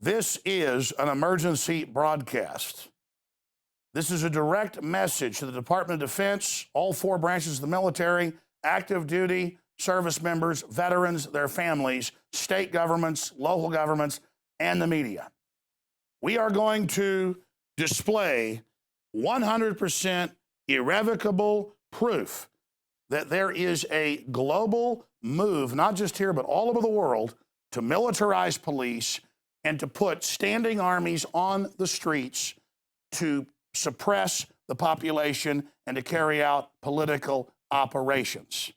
This is an emergency broadcast. This is a direct message to the Department of Defense, all four branches of the military, active duty, service members, veterans, their families, state governments, local governments, and the media. We are going to display 100% irrevocable proof that there is a global move, not just here, but all over the world, to militarize police and to put standing armies on the streets to suppress the population and to carry out political operations.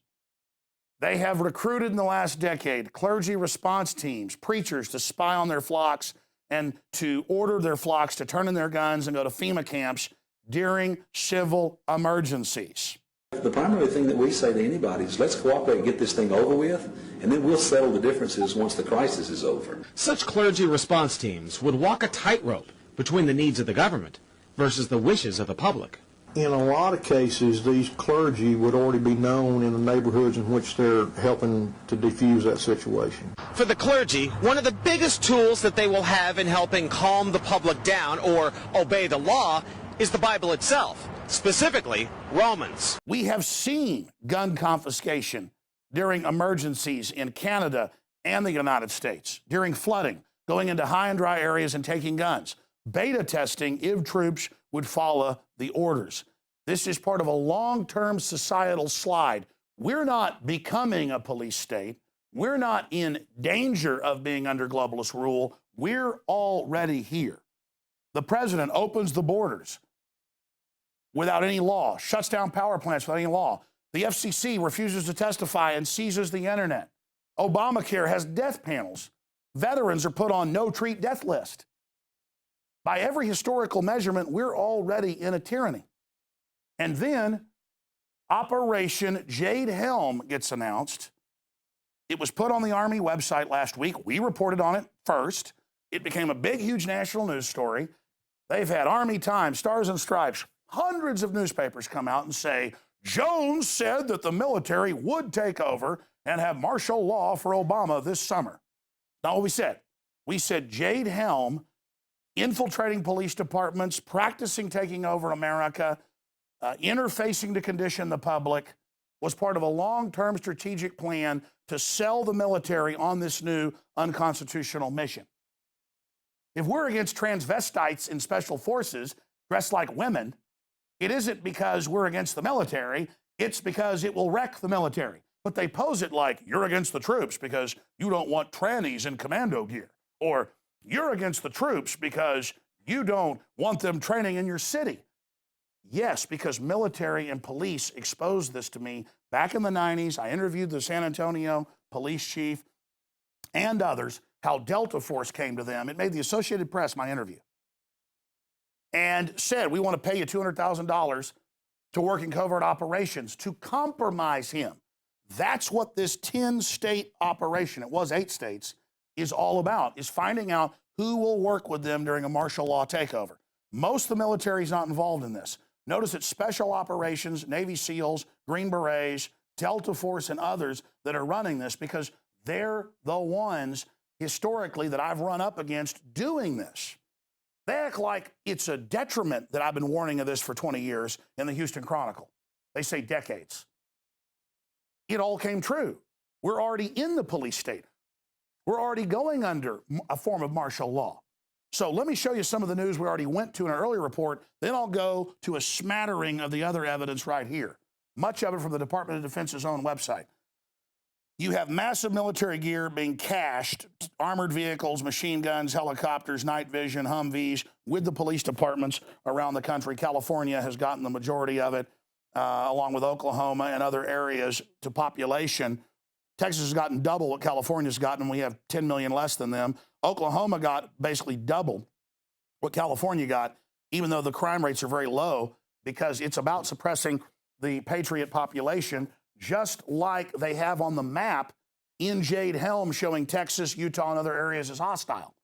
They have recruited in the last decade clergy response teams, preachers to spy on their flocks and to order their flocks to turn in their guns and go to FEMA camps during civil emergencies. The primary thing that we say to anybody is let's cooperate and get this thing over with, and then we'll settle the differences once the crisis is over. Such clergy response teams would walk a tightrope between the needs of the government versus the wishes of the public. In a lot of cases, these clergy would already be known in the neighborhoods in which they're helping to defuse that situation. For the clergy, one of the biggest tools that they will have in helping calm the public down or obey the law is the Bible itself, specifically Romans. We have seen gun confiscation during emergencies in Canada and the United States, during flooding, going into high and dry areas and taking guns. Beta testing if troops would follow the orders. This is part of a long-term societal slide. We're not becoming a police state. We're not in danger of being under globalist rule. We're already here. The president opens the borders without any law, shuts down power plants without any law. The FCC refuses to testify and seizes the internet. Obamacare has death panels. Veterans are put on no-treat death list. By every historical measurement, we're already in a tyranny. And then Operation Jade Helm gets announced. It was put on the Army website last week. We reported on it first. It became a big, huge national news story. They've had Army Times, Stars and Stripes, hundreds of newspapers come out and say, Jones said that the military would take over and have martial law for Obama this summer. Not what we said. We said Jade Helm, infiltrating police departments, practicing taking over America, interfacing to condition the public, was part of a long-term strategic plan to sell the military on this new unconstitutional mission. If we're against transvestites in special forces dressed like women, it isn't because we're against the military, it's because it will wreck the military. But they pose it like you're against the troops because you don't want trannies in commando gear, or you're against the troops because you don't want them training in your city. Yes, because military and police exposed this to me back in the 90s. I interviewed the San Antonio police chief and others, how Delta Force came to them. It made the Associated Press my interview. And said, we want to pay you $200,000 to work in covert operations to compromise him. That's what this 10-state operation, it was 8 states, is all about, is finding out who will work with them during a martial law takeover. Most of the military is not involved in this. Notice it's special operations, Navy SEALs, Green Berets, Delta Force, and others that are running this because they're the ones historically that I've run up against doing this. They act like it's a detriment that I've been warning of this for 20 years in the Houston Chronicle. They say decades. It all came true. We're already in the police state. We're already going under a form of martial law. So let me show you some of the news we already went to in an earlier report. Then I'll go to a smattering of the other evidence right here. Much of it from the Department of Defense's own website. You have massive military gear being cached, armored vehicles, machine guns, helicopters, night vision, Humvees, with the police departments around the country. California has gotten the majority of it, along with Oklahoma and other areas to population. Texas has gotten double what California's gotten, and we have 10 million less than them. Oklahoma got basically double what California got, even though the crime rates are very low, because it's about suppressing the patriot population, just like they have on the map in Jade Helm showing Texas, Utah, and other areas as hostile.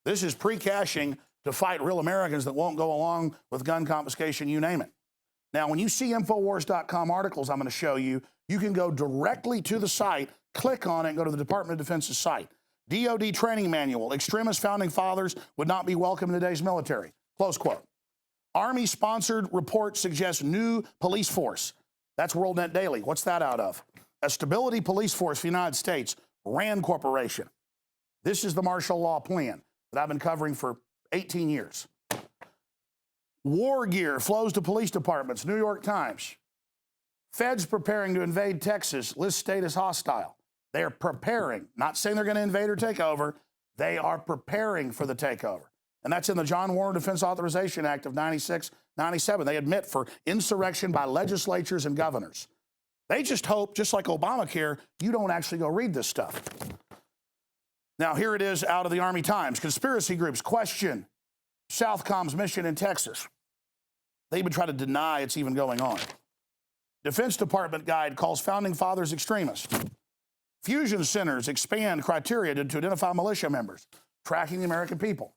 This is pre-caching to fight real Americans that won't go along with gun confiscation, you name it. Now, when you see Infowars.com articles I'm going to show you, you can go directly to the site, click on it, and go to the Department of Defense's site. DOD training manual, extremist founding fathers would not be welcome in today's military. Close quote. Army-sponsored report suggests new police force. That's WorldNet Daily. What's that out of? A stability police force for the United States, RAND Corporation. This is the martial law plan that I've been covering for 18 years. War gear flows to police departments, New York Times. Feds preparing to invade Texas, list state as hostile. They are preparing, not saying they're going to invade or take over. They are preparing for the takeover. And that's in the John Warner Defense Authorization Act of 96, 97. They admit for insurrection by legislatures and governors. They just hope, just like Obamacare, you don't actually go read this stuff. Now, here it is out of the Army Times. Conspiracy groups question Southcom's mission in Texas. They even try to deny it's even going on. Defense Department guide calls founding fathers extremists. Fusion centers expand criteria to identify militia members, tracking the American people.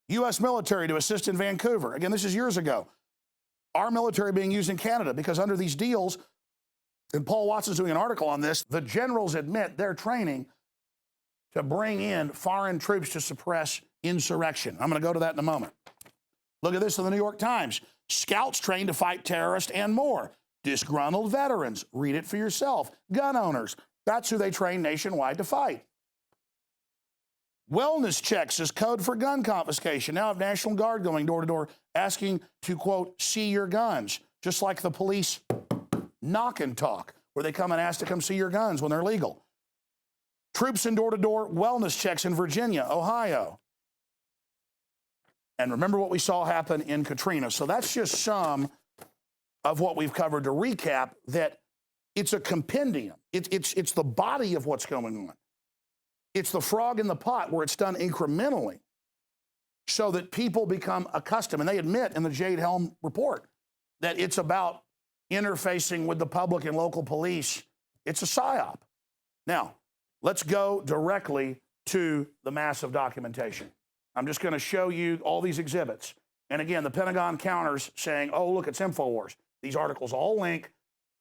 U.S. military to assist in Vancouver. Again, this is years ago. Our military being used in Canada because under these deals, and Paul Watson's doing an article on this, the generals admit they're training to bring in foreign troops to suppress insurrection. I'm going to go to that in a moment. Look at this in the New York Times. Scouts trained to fight terrorists and more. Disgruntled veterans. Read it for yourself. Gun owners. That's who they train nationwide to fight. Wellness checks is code for gun confiscation. Now have National Guard going door to door asking to, quote, see your guns, just like the police knock and talk, where they come and ask to come see your guns when they're legal. Troops in door-to-door wellness checks in Virginia, Ohio. And remember what we saw happen in Katrina. So that's just some of what we've covered. To recap, that it's a compendium. It's the body of what's going on. It's the frog in the pot where it's done incrementally so that people become accustomed. And they admit in the Jade Helm report that it's about interfacing with the public and local police. It's a psyop. Now, let's go directly to the massive documentation. I'm just going to show you all these exhibits. And again, the Pentagon counters saying, oh, look, it's InfoWars. These articles all link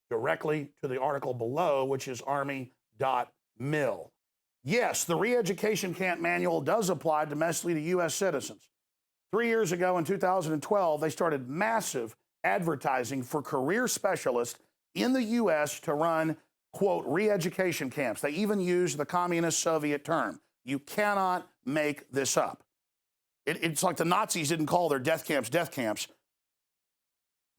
directly to the article below, which is Army.mil. Yes, the re-education camp manual does apply domestically to U.S. citizens. 3 years ago in 2012, they started massive advertising for career specialists in the U.S. to run, quote, re-education camps. They even used the communist Soviet term. You cannot make this up. It's like the Nazis didn't call their death camps.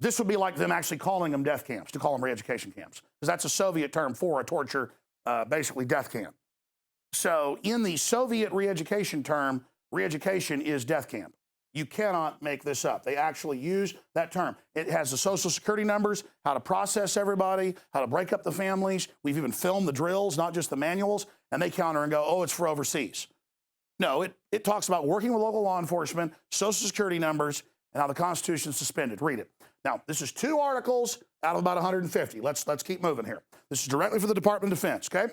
This would be like them actually calling them death camps, to call them re-education camps, because that's a Soviet term for a torture, basically death camp. So in the Soviet re-education term, re-education is death camp. You cannot make this up. They actually use that term. It has the social security numbers, how to process everybody, how to break up the families. We've even filmed the drills, not just the manuals, and they counter and go, oh, it's for overseas. No, it talks about working with local law enforcement, social security numbers, and how the Constitution is suspended. Read it. Now, this is 2 articles out of about 150. Let's keep moving here. This is directly for the Department of Defense, okay?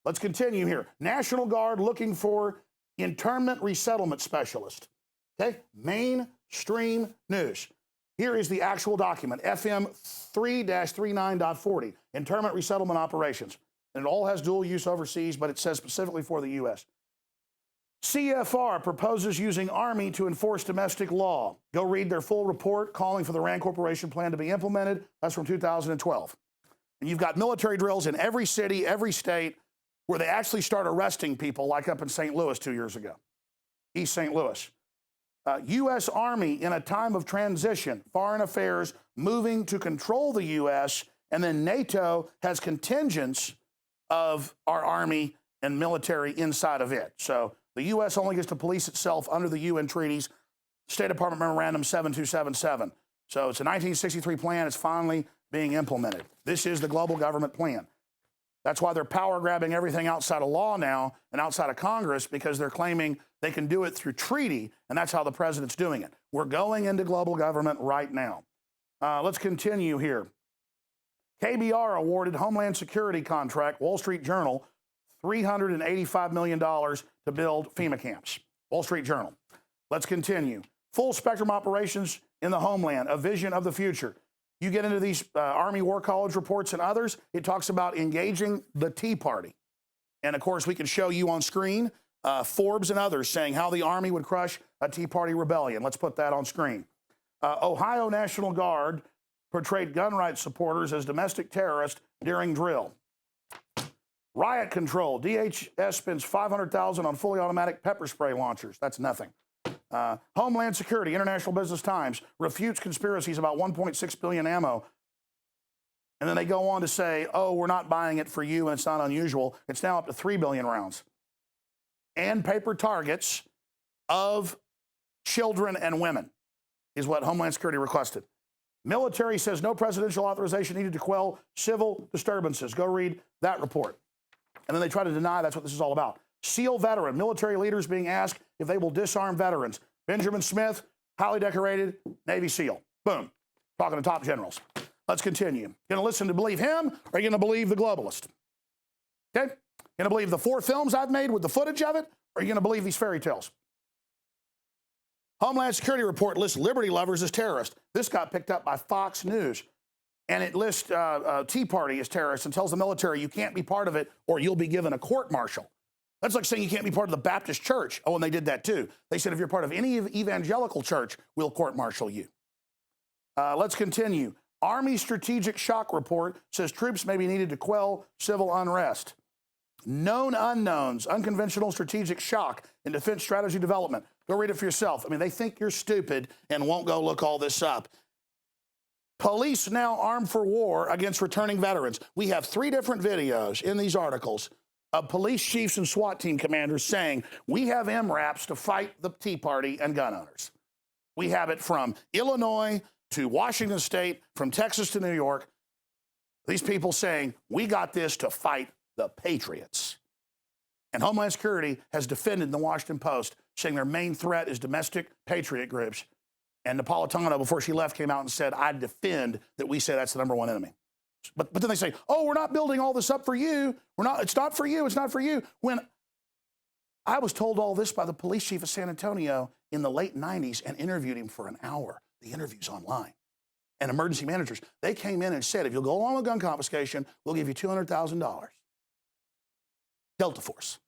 Let's continue here. National Guard looking for internment resettlement specialist. Okay, mainstream news. Here is the actual document, FM 3-39.40, internment resettlement operations. And it all has dual use overseas, but it says specifically for the U.S. CFR proposes using Army to enforce domestic law. Go read their full report calling for the RAND Corporation plan to be implemented. That's from 2012. And you've got military drills in every city, every state, where they actually start arresting people, like up in St. Louis 2 years ago, East St. Louis. U.S. Army in a time of transition, foreign affairs moving to control the U.S., and then NATO has contingents of our Army and military inside of it. So the U.S. only gets to police itself under the UN treaties, State Department Memorandum 7277. So it's a 1963 plan. It's finally being implemented. This is the global government plan. That's why they're power grabbing everything outside of law now and outside of Congress, because they're claiming they can do it through treaty, and that's how the president's doing it. We're going into global government right now. Let's continue here. KBR awarded Homeland Security contract, Wall Street Journal, $385 million to build FEMA camps. Wall Street Journal. Let's continue. Full spectrum operations in the homeland, a vision of the future. You get into these Army War College reports and others, it talks about engaging the Tea Party. And of course, we can show you on screen Forbes and others saying how the Army would crush a Tea Party rebellion. Let's put that on screen. Ohio National Guard portrayed gun rights supporters as domestic terrorists during drill. Riot control. DHS spends $500,000 on fully automatic pepper spray launchers. That's nothing. Homeland Security, International Business Times, refutes conspiracies about 1.6 billion ammo. And then they go on to say, oh, we're not buying it for you, and it's not unusual. It's now up to 3 billion rounds. And paper targets of children and women is what Homeland Security requested. Military says no presidential authorization needed to quell civil disturbances. Go read that report. And then they try to deny that's what this is all about. SEAL veteran, military leaders being asked if they will disarm veterans. Benjamin Smith, highly decorated Navy SEAL. Boom. Talking to top generals. Let's continue. Going to listen to believe him, or are you going to believe the globalist? Okay? Going to believe the 4 films I've made with the footage of it, or are you going to believe these fairy tales? Homeland Security report lists liberty lovers as terrorists. This got picked up by Fox News. And it lists Tea Party as terrorists and tells the military you can't be part of it or you'll be given a court-martial. That's like saying you can't be part of the Baptist church. Oh, and they did that too. They said if you're part of any evangelical church, we'll court-martial you. Let's continue. Army Strategic Shock Report says troops may be needed to quell civil unrest. Known unknowns, unconventional strategic shock in defense strategy development. Go read it for yourself. I mean, they think you're stupid and won't go look all this up. Police now armed for war against returning veterans. We have 3 different videos in these articles of police chiefs and SWAT team commanders saying, we have MRAPs to fight the Tea Party and gun owners. We have it from Illinois to Washington State, from Texas to New York. These people saying, we got this to fight the patriots. And Homeland Security has defended the Washington Post, saying their main threat is domestic patriot groups. And Napolitano, before she left, came out and said, I defend that we say that's the #1 enemy. But then they say, oh, we're not building all this up for you. It's not for you. It's not for you. When I was told all this by the police chief of San Antonio in the late 90s and interviewed him for an hour. The interview's online. And emergency managers, they came in and said, if you'll go along with gun confiscation, we'll give you $200,000. Delta Force.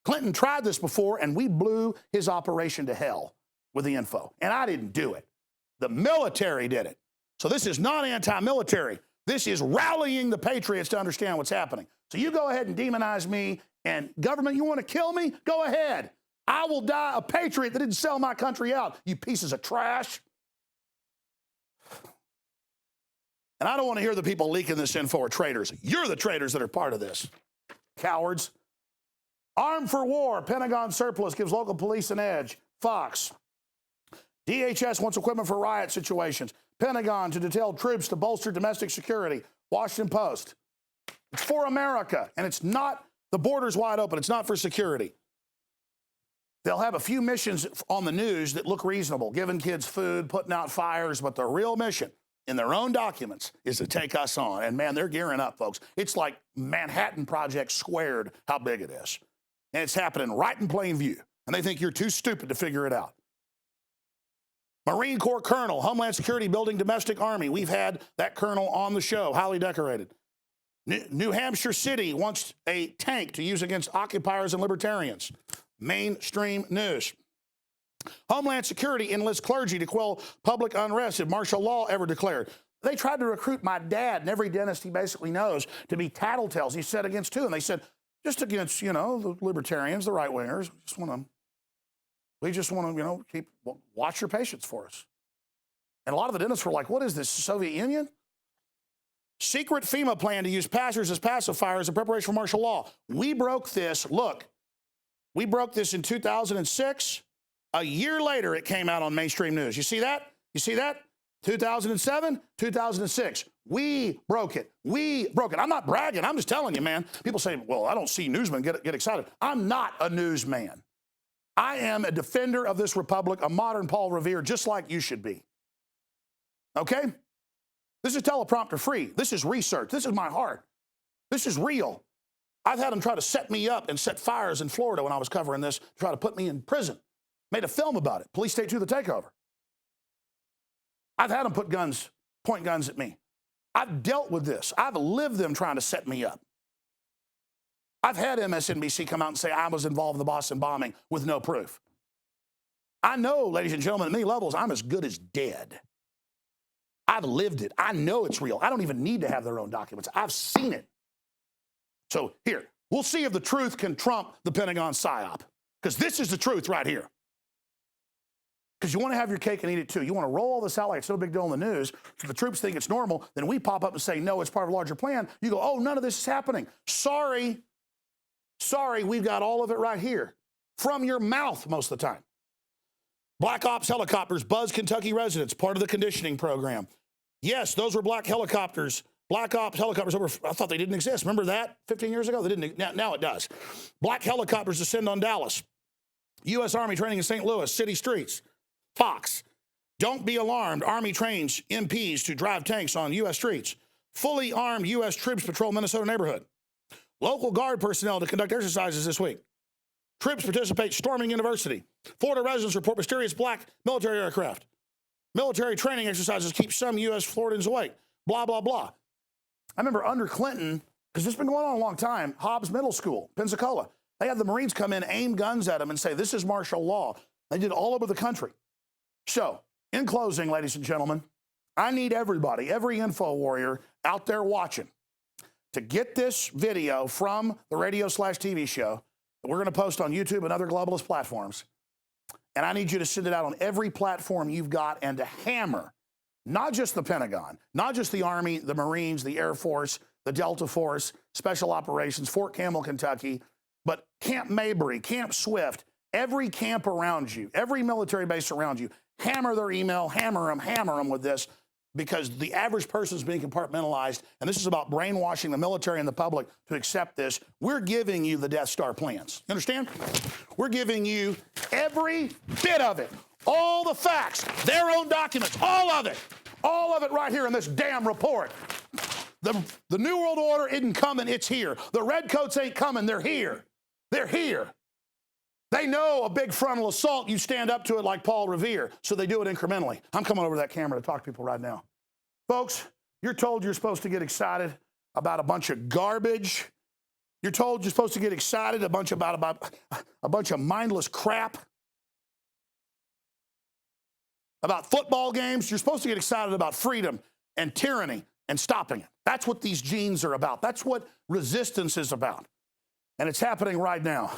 Clinton tried this before, and we blew his operation to hell with the info. And I didn't do it. The military did it. So this is not anti-military. This is rallying the patriots to understand what's happening. So you go ahead and demonize me, and government, you want to kill me? Go ahead. I will die a patriot that didn't sell my country out, you pieces of trash. And I don't want to hear the people leaking this info are traitors. You're the traitors that are part of this. Cowards. Armed for war, Pentagon surplus gives local police an edge. Fox. DHS wants equipment for riot situations. Pentagon to detail troops to bolster domestic security. Washington Post. It's for America, and it's not, the border's wide open. It's not for security. They'll have a few missions on the news that look reasonable, giving kids food, putting out fires, but the real mission in their own documents is to take us on. And man, they're gearing up, folks. It's like Manhattan Project squared how big it is. And it's happening right in plain view. And they think you're too stupid to figure it out. Marine Corps Colonel, Homeland Security building domestic army. We've had that colonel on the show, highly decorated. New Hampshire City wants a tank to use against occupiers and libertarians. Mainstream news. Homeland Security enlists clergy to quell public unrest if martial law ever declared. They tried to recruit my dad and every dentist he basically knows to be tattletales. He said against 2, and they said, just against, the libertarians, the right-wingers. We just want to, watch your patients for us. And a lot of the dentists were like, what is this, Soviet Union? Secret FEMA plan to use pastors as pacifiers in preparation for martial law. We broke this. Look, we broke this in 2006. A year later, it came out on mainstream news. You see that? 2007, 2006. We broke it. I'm not bragging. I'm just telling you, man. People say, well, I don't see newsmen get excited. I'm not a newsman. I am a defender of this republic, a modern Paul Revere, just like you should be. Okay? This is teleprompter free. This is research. This is my heart. This is real. I've had them try to set me up and set fires in Florida when I was covering this, try to put me in prison. Made a film about it. Police State 2, The Takeover. I've had them point guns at me. I've dealt with this. I've lived them trying to set me up. I've had MSNBC come out and say I was involved in the Boston bombing with no proof. I know, ladies and gentlemen, at many levels, I'm as good as dead. I've lived it. I know it's real. I don't even need to have their own documents. I've seen it. So here, we'll see if the truth can trump the Pentagon PSYOP, because this is the truth right here. Because you want to have your cake and eat it too. You want to roll all this out like it's no big deal in the news, so the troops think it's normal, then we pop up and say, no, it's part of a larger plan. You go, oh, none of this is happening. Sorry, we've got all of it right here. From your mouth most of the time. Black Ops helicopters buzz Kentucky residents, part of the conditioning program. Yes, those were black helicopters. Black Ops helicopters over, I thought they didn't exist. Remember that 15 years ago? They didn't, now it does. Black helicopters descend on Dallas. U.S. Army training in St. Louis, city streets. Fox. Don't be alarmed. Army trains MPs to drive tanks on U.S. streets. Fully armed U.S. troops patrol Minnesota neighborhood. Local guard personnel to conduct exercises this week. Troops participate storming university. Florida residents report mysterious black military aircraft. Military training exercises keep some U.S. Floridians awake. Blah, blah, blah. I remember under Clinton, because this has been going on a long time, Hobbs Middle School, Pensacola. They had the Marines come in, aim guns at them, and say, this is martial law. They did it all over the country. So, in closing, ladies and gentlemen, I need everybody, every info warrior out there watching, to get this video from the radio/TV show that we're going to post on YouTube and other globalist platforms. And I need you to send it out on every platform you've got and to hammer, not just the Pentagon, not just the Army, the Marines, the Air Force, the Delta Force, Special Operations, Fort Campbell, Kentucky, but Camp Mabry, Camp Swift, every camp around you, every military base around you. Hammer their email, hammer them with this, because the average person is being compartmentalized, and this is about brainwashing the military and the public to accept this. We're giving you the Death Star plans. You understand? We're giving you every bit of it, all the facts, their own documents, all of it right here in this damn report. The New World Order isn't coming, it's here. The Redcoats ain't coming, they're here. They're here. They know a big frontal assault, you stand up to it like Paul Revere, so they do it incrementally. I'm coming over to that camera to talk to people right now. Folks, you're told you're supposed to get excited about a bunch of garbage. You're told you're supposed to get excited about a bunch of mindless crap. About football games, you're supposed to get excited about freedom and tyranny and stopping it. That's what these genes are about. That's what resistance is about. And it's happening right now.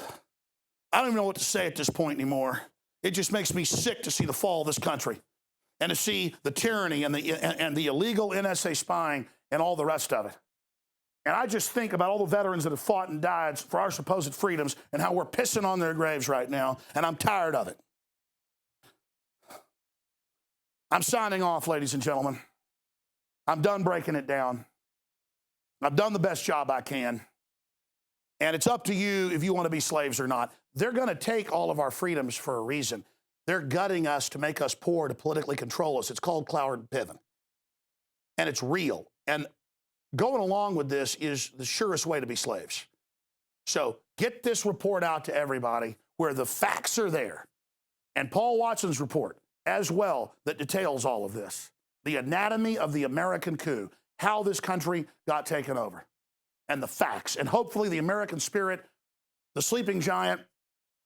I don't even know what to say at this point anymore. It just makes me sick to see the fall of this country and to see the tyranny and the illegal NSA spying and all the rest of it. And I just think about all the veterans that have fought and died for our supposed freedoms and how we're pissing on their graves right now, and I'm tired of it. I'm signing off, ladies and gentlemen. I'm done breaking it down. I've done the best job I can. And it's up to you if you want to be slaves or not. They're going to take all of our freedoms for a reason. They're gutting us to make us poor, to politically control us. It's called Cloward Piven. And it's real. And going along with this is the surest way to be slaves. So get this report out to everybody where the facts are there. And Paul Watson's report as well that details all of this. The anatomy of the American coup, how this country got taken over. And the facts. And hopefully the American spirit, the sleeping giant,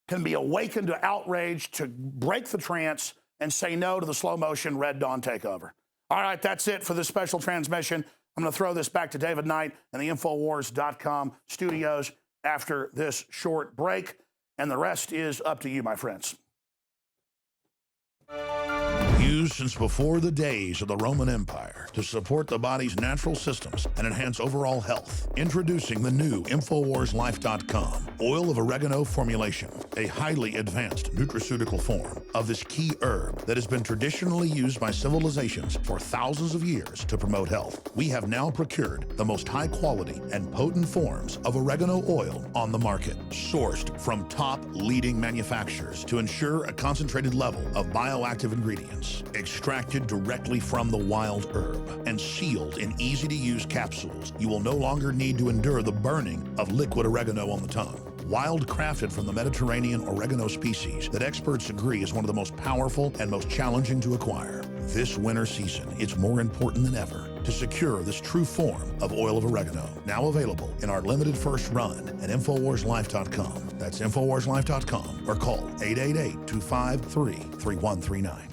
can be awakened to outrage, to break the trance, and say no to the slow motion Red Dawn takeover. All right, that's it for this special transmission. I'm going to throw this back to David Knight and the Infowars.com studios after this short break. And the rest is up to you, my friends. Used since before the days of the Roman Empire to support the body's natural systems and enhance overall health. Introducing the new InfoWarsLife.com oil of oregano formulation, a highly advanced nutraceutical form of this key herb that has been traditionally used by civilizations for thousands of years to promote health. We have now procured the most high quality and potent forms of oregano oil on the market, sourced from top leading manufacturers to ensure a concentrated level of bioactive ingredients. Extracted directly from the wild herb and sealed in easy-to-use capsules, you will no longer need to endure the burning of liquid oregano on the tongue. Wild crafted from the Mediterranean oregano species that experts agree is one of the most powerful and most challenging to acquire. This winter season, it's more important than ever to secure this true form of oil of oregano. Now available in our limited first run at InfoWarsLife.com. That's InfoWarsLife.com or call 888-253-3139.